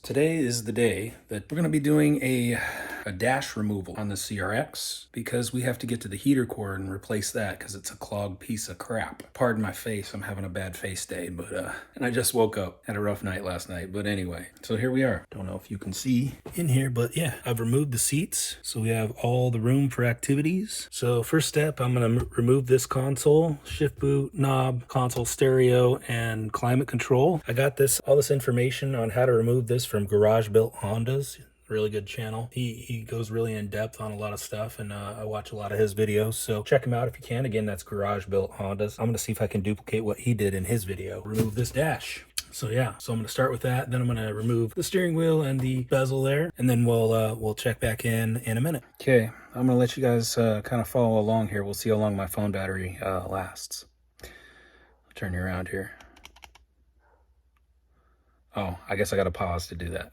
Today is the day that we're going to be doing a dash removal on the CRX because we have to get to the heater core and replace that because it's a clogged piece of crap. Pardon my face, I'm having a bad face day, but and I just woke up. Had a rough night last night, but anyway, so here we are. Don't know if you can see in here, but yeah, I've removed the seats, so we have all the room for activities. So first step, I'm going to remove this console, shift boot, knob, console stereo, and climate control. I got all this information on how to remove this from Garage Built Hondas. Really good channel. He goes really in depth on a lot of stuff, and I watch a lot of his videos, so check him out if you can. Again, that's Garage Built Hondas. I'm gonna see if I can duplicate what he did in his video. Remove this dash. So yeah, so I'm gonna start with that. Then I'm gonna remove the steering wheel and the bezel there, and then we'll check back in a minute. Okay, I'm gonna let you guys kind of follow along here. We'll see how long my phone battery lasts. I'll turn you around here. Oh, I guess I gotta pause to do that.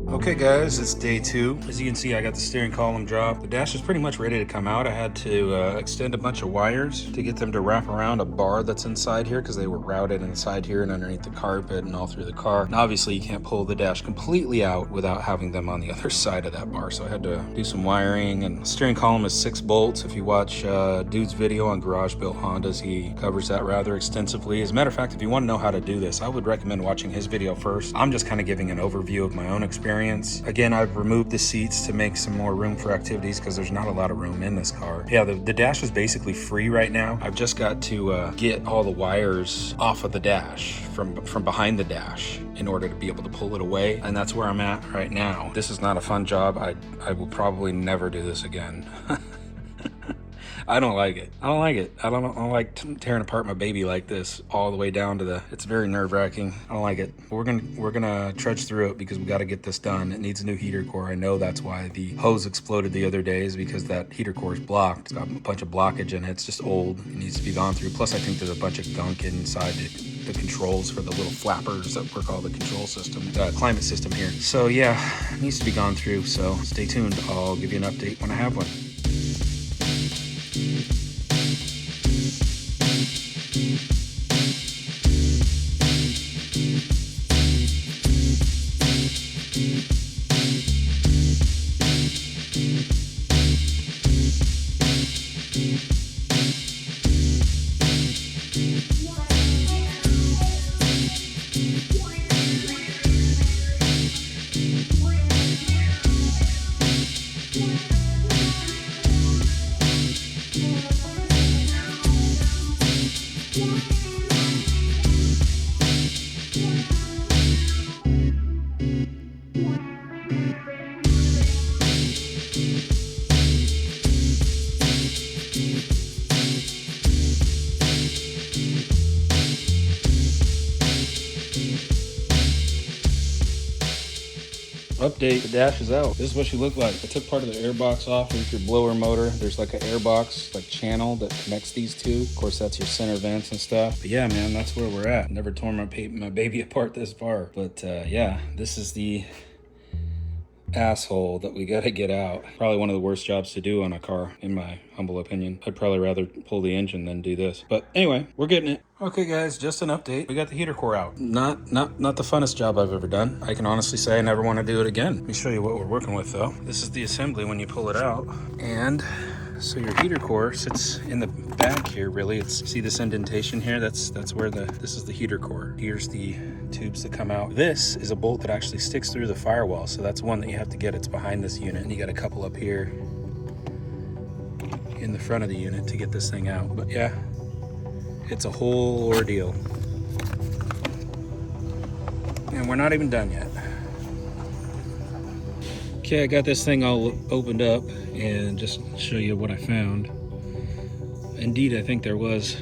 Okay guys, it's day 2. As you can see, I got the steering column dropped. The dash is pretty much ready to come out. I had to extend a bunch of wires to get them to wrap around a bar that's inside here because they were routed inside here and underneath the carpet and all through the car. And obviously you can't pull the dash completely out without having them on the other side of that bar. So I had to do some wiring, and the steering column is 6 bolts. If you watch Dude's video on Garage Built Hondas, he covers that rather extensively. As a matter of fact, if you want to know how to do this, I would recommend watching his video first. I'm just kind of giving an overview of my own experience. Again, I've removed the seats to make some more room for activities because there's not a lot of room in this car. Yeah, the dash is basically free right now. I've just got to get all the wires off of the dash from behind the dash in order to be able to pull it away, and that's where I'm at right now. This is not a fun job. I will probably never do this again. I don't like it. I don't like it. I don't like tearing apart my baby like this all the way down to the, it's very nerve-wracking. I don't like it. We're gonna trudge through it because we got to get this done. It needs a new heater core. I know that's why the hose exploded the other day, is because that heater core is blocked. It's got a bunch of blockage in it. It's just old. It needs to be gone through. Plus I think there's a bunch of gunk inside the controls for the little flappers that work all the control system, climate system here. So yeah, it needs to be gone through. So stay tuned. I'll give you an update when I have one. Update, the dash is out. This is what she looked like. I took part of the airbox off with your blower motor. There's like an airbox like channel that connects these two. Of course, that's your center vents and stuff. But yeah, man, that's where we're at. Never torn my baby apart this far. But yeah, this is the asshole that we gotta get out. Probably one of the worst jobs to do on a car, in my humble opinion. I'd probably rather pull the engine than do this. But anyway, we're getting it. Okay guys, just an update. We got the heater core out. Not the funnest job I've ever done. I can honestly say I never want to do it again. Let me show you what we're working with though. This is the assembly when you pull it out. And so your heater core sits in the back here, really. See this indentation here? That's where this is the heater core. Here's the tubes that come out. This is a bolt that actually sticks through the firewall. So that's one that you have to get. It's behind this unit. And you got a couple up here in the front of the unit to get this thing out. But yeah, it's a whole ordeal. And we're not even done yet. Okay, I got this thing all opened up and just show you what I found. Indeed, I think there was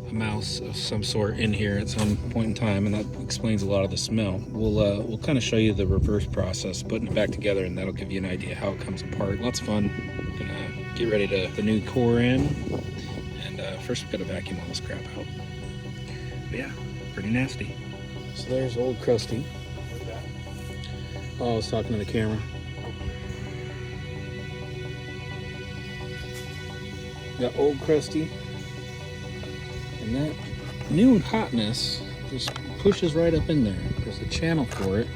a mouse of some sort in here at some point in time, and that explains a lot of the smell. We'll kind of show you the reverse process, putting it back together, and that'll give you an idea how it comes apart. Lots of fun. Gonna get ready to the new core in, and first we've got to vacuum all this crap out. But yeah, pretty nasty. So there's old Krusty. Oh, I was talking to the camera. Got old Krusty, and that new hotness just pushes right up in there. There's a channel for it.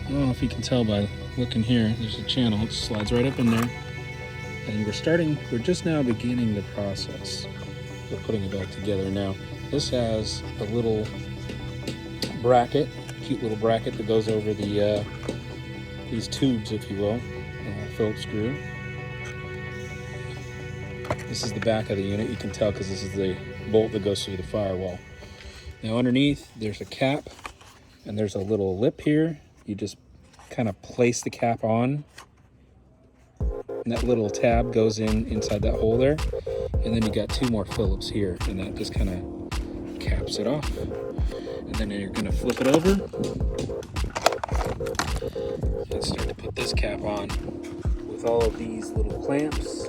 I don't know if you can tell by looking here. There's a channel. It slides right up in there. And we're just now beginning the process of putting it back together. Now, this has a little bracket, cute little bracket that goes over the these tubes, if you will, Phillips screw. This is the back of the unit. You can tell because this is the bolt that goes through the firewall. Now underneath, there's a cap, and there's a little lip here. You just kind of place the cap on, and that little tab goes inside that hole there. And then you got two more Phillips here, and that just kind of caps it off. And then you're gonna flip it over and start to put this cap on with all of these little clamps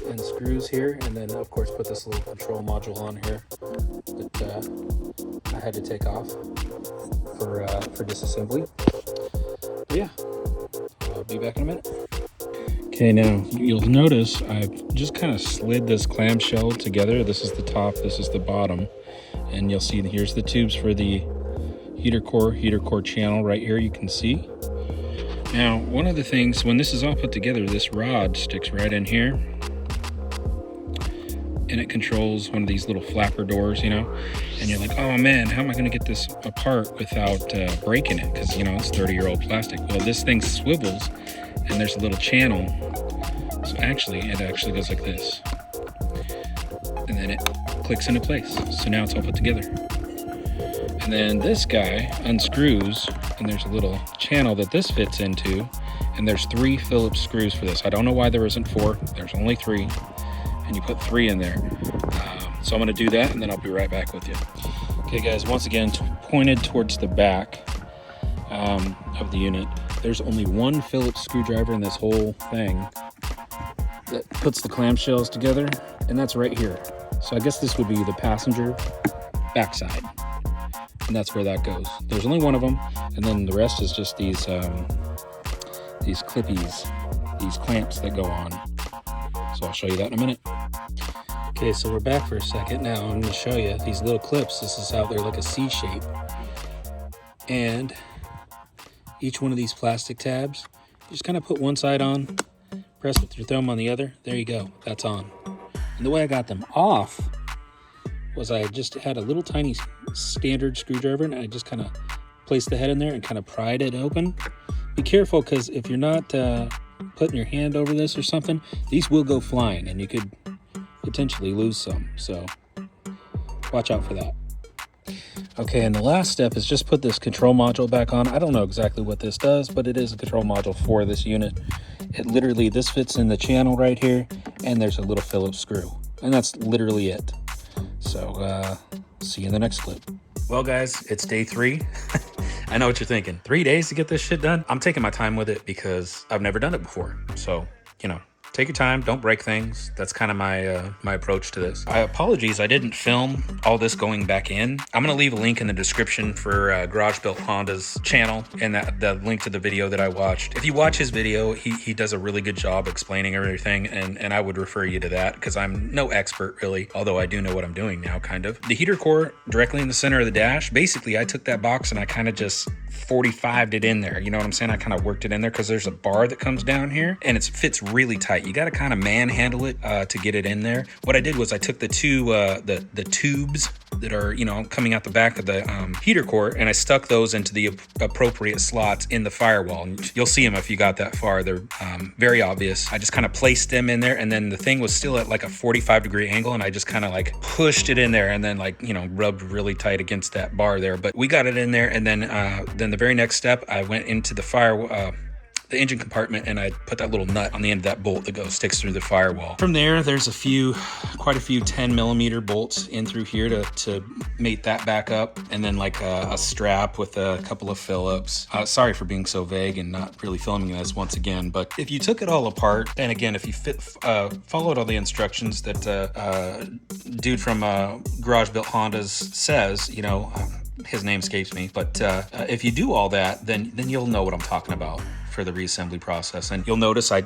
and screws here, and then of course put this little control module on here that I had to take off for disassembly. But yeah, I'll be back in a minute. Okay, now you'll notice I've just kind of slid this clamshell together. This is the top, this is the bottom, and you'll see here's the tubes for the heater core channel right here, you can see. Now, one of the things, when this is all put together, this rod sticks right in here, and it controls one of these little flapper doors, you know, and you're like, oh man, how am I going to get this apart without breaking it? Because, you know, it's 30-year-old plastic. Well, this thing swivels, and there's a little channel. So actually, it actually goes like this. And then it clicks into place. So now it's all put together. And then this guy unscrews, and there's a little channel that this fits into, And there's 3 Phillips screws for this. I don't know why there isn't 4. There's only 3. And you put 3 in there. So I'm going to do that, and then I'll be right back with you. Okay, guys, once again, pointed towards the back of the unit. There's only 1 Phillips screwdriver in this whole thing that puts the clamshells together, and that's right here. So I guess this would be the passenger backside, and that's where that goes. There's only 1 of them, and then the rest is just these clippies, these clamps that go on. So I'll show you that in a minute. Okay, so we're back for a second now. I'm going to show you these little clips. This is how they're like a C shape. And each one of these plastic tabs, you just kind of put one side on, press with your thumb on the other. There you go. That's on. And the way I got them off was I just had a little tiny standard screwdriver, and I just kind of placed the head in there and kind of pried it open. Be careful, because if you're not putting your hand over this or something, these will go flying and you could potentially lose some. So watch out for that. Okay, and the last step is just put this control module back on. I don't know exactly what this does, but it is a control module for this unit. It literally, this fits in the channel right here, and there's a little Phillips screw, and that's literally it. So see you in the next clip. Well, guys, it's day 3. I know what you're thinking. 3 days to get this shit done? I'm taking my time with it because I've never done it before. So, you know, take your time, don't break things. That's kind of my approach to this. Apologies, I didn't film all this going back in. I'm gonna leave a link in the description for Garage Built Honda's channel and the link to the video that I watched. If you watch his video, he does a really good job explaining everything, and I would refer you to that, because I'm no expert really, although I do know what I'm doing now, kind of. The heater core directly in the center of the dash, basically I took that box and I kind of just 45'd it in there. You know what I'm saying? I kind of worked it in there because there's a bar that comes down here and it fits really tight. You got to kind of manhandle it to get it in there. What I did was I took the 2 the tubes that are, you know, coming out the back of the heater core, and I stuck those into the appropriate slots in the firewall. And you'll see them if you got that far. They're very obvious. I just kind of placed them in there, and then the thing was still at like a 45-degree angle, and I just kind of like pushed it in there, and then like, you know, rubbed really tight against that bar there. But we got it in there, and then the very next step, I went into the engine compartment, and I put that little nut on the end of that bolt that sticks through the firewall. From there, there's quite a few 10mm bolts in through here to mate that back up, and then like a strap with a couple of Phillips. Sorry for being so vague and not really filming this once again, but if you took it all apart, and again, if you followed all the instructions that dude from Garage Built Honda's says, you know, his name escapes me, but if you do all that, then you'll know what I'm talking about for the reassembly process. And you'll notice I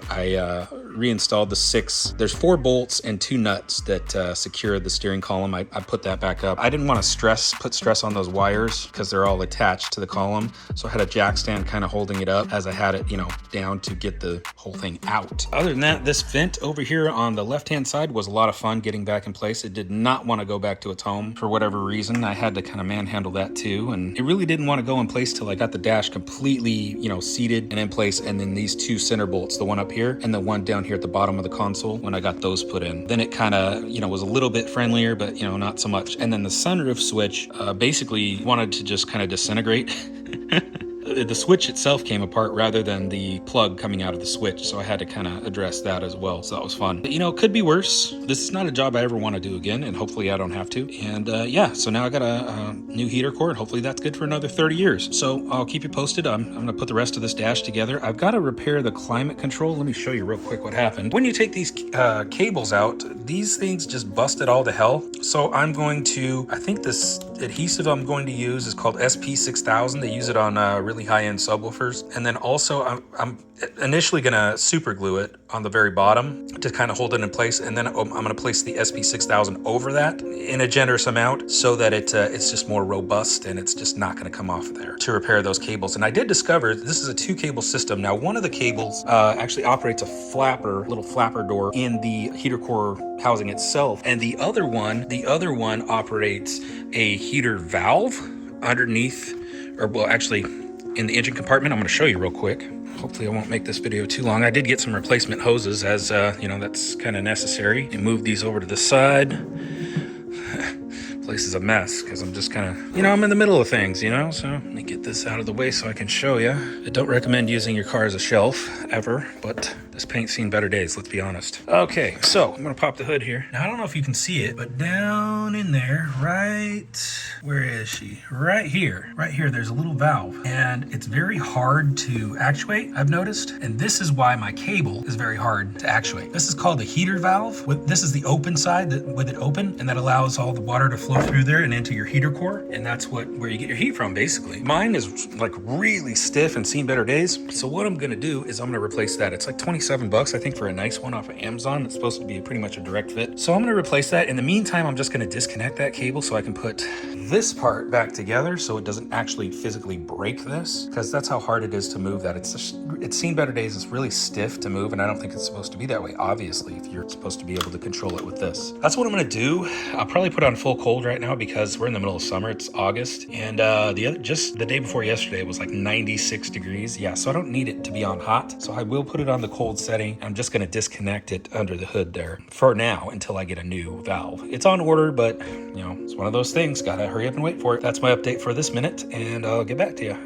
reinstalled the 6, there's 4 bolts and 2 nuts that secure the steering column. I put that back up. I didn't want to put stress on those wires because they're all attached to the column. So I had a jack stand kind of holding it up as I had it, you know, down to get the whole thing out. Other than that, this vent over here on the left-hand side was a lot of fun getting back in place. It did not want to go back to its home for whatever reason. I had to kind of manhandle that too. And it really didn't want to go in place till I got the dash completely, you know, seated and in place, and then these 2 center bolts, the one up here and the one down here at the bottom of the console, when I got those put in, then it kind of, you know, was a little bit friendlier, but, you know, not so much. And then the sunroof switch basically wanted to just kind of disintegrate. The switch itself came apart rather than the plug coming out of the switch, so I had to kind of address that as well. So that was fun. But, you know, it could be worse. This is not a job I ever want to do again, and hopefully I don't have to. And yeah, so now I got a new heater core, and hopefully that's good for another 30 years. So I'll keep you posted. I'm going to put the rest of this dash together. I've got to repair the climate control. Let me show you real quick what happened. When you take these cables out, these things just busted all to hell. So I'm going to, I think this adhesive I'm going to use is called SP6000. They use it on really high-end subwoofers. And then also I'm initially gonna super glue it on the very bottom to kind of hold it in place, and then I'm gonna place the SP6000 over that in a generous amount so that it's just more robust and it's just not gonna come off there to repair those cables. And I did discover this is a 2-cable system. Now, one of the cables actually operates a little flapper door in the heater core housing itself, and the other one operates a heater valve underneath, or well, actually in the engine compartment. I'm going to show you real quick. Hopefully I won't make this video too long. I did get some replacement hoses, as you know, that's kind of necessary. And move these over to the side. Place is a mess because I'm just kind of, I'm in the middle of things, so let me get this out of the way so I can show you. I don't recommend using your car as a shelf ever, but this paint's seen better days, let's be honest. Okay, so I'm gonna pop the hood here. Now I don't know if you can see it, but down in there, where is she? Right here, there's a little valve, and it's very hard to actuate, I've noticed, and this is why my cable is very hard to actuate. This is called the heater valve. This is the open side with it open, and that allows all the water to flow through there and into your heater core, and that's where you get your heat from, basically. Mine is like really stiff and seen better days, so what I'm gonna do is I'm gonna replace that. It's like 27 bucks, I think, for a nice one off of Amazon. It's supposed to be pretty much a direct fit. So I'm gonna replace that. In the meantime, I'm just gonna disconnect that cable so I can put this part back together so it doesn't actually physically break this, because that's how hard it is to move that. It's seen better days. It's really stiff to move, and I don't think it's supposed to be that way, obviously, if you're supposed to be able to control it with this. That's what I'm gonna do. I'll probably put on full cold right now because we're in the middle of summer. It's August, and just the day before yesterday it was like 96 degrees. Yeah, so I don't need it to be on hot. So I will put it on the cold setting. I'm just gonna disconnect it under the hood there for now until I get a new valve. It's on order, but it's one of those things. Gotta hurry up and wait for it. That's my update for this minute, and I'll get back to you.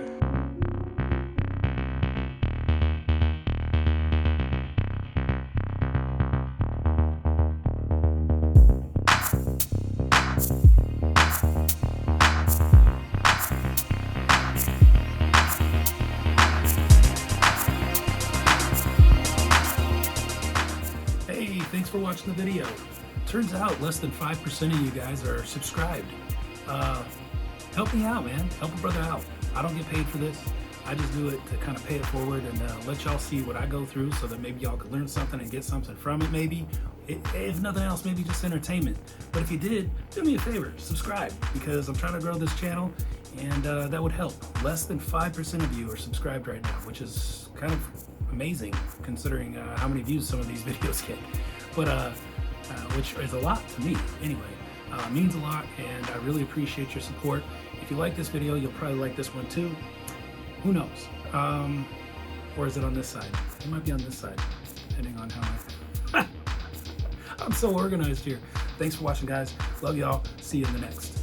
Thanks for watching the video. Turns out less than 5% of you guys are subscribed. Help me out, man. Help a brother out. I don't get paid for this. I just do it to kind of pay it forward and let y'all see what I go through so that maybe y'all could learn something and get something from it maybe. If nothing else, maybe just entertainment. But if you did, do me a favor, subscribe, because I'm trying to grow this channel, and that would help. Less than 5% of you are subscribed right now, which is kind of amazing considering how many views some of these videos get. But which is a lot to me anyway. Means a lot, and I really appreciate your support. If you like this video, you'll probably like this one too. Who knows? Or is it on this side? It might be on this side, depending on how I'm so organized here. Thanks for watching, guys. Love y'all. See you in the next.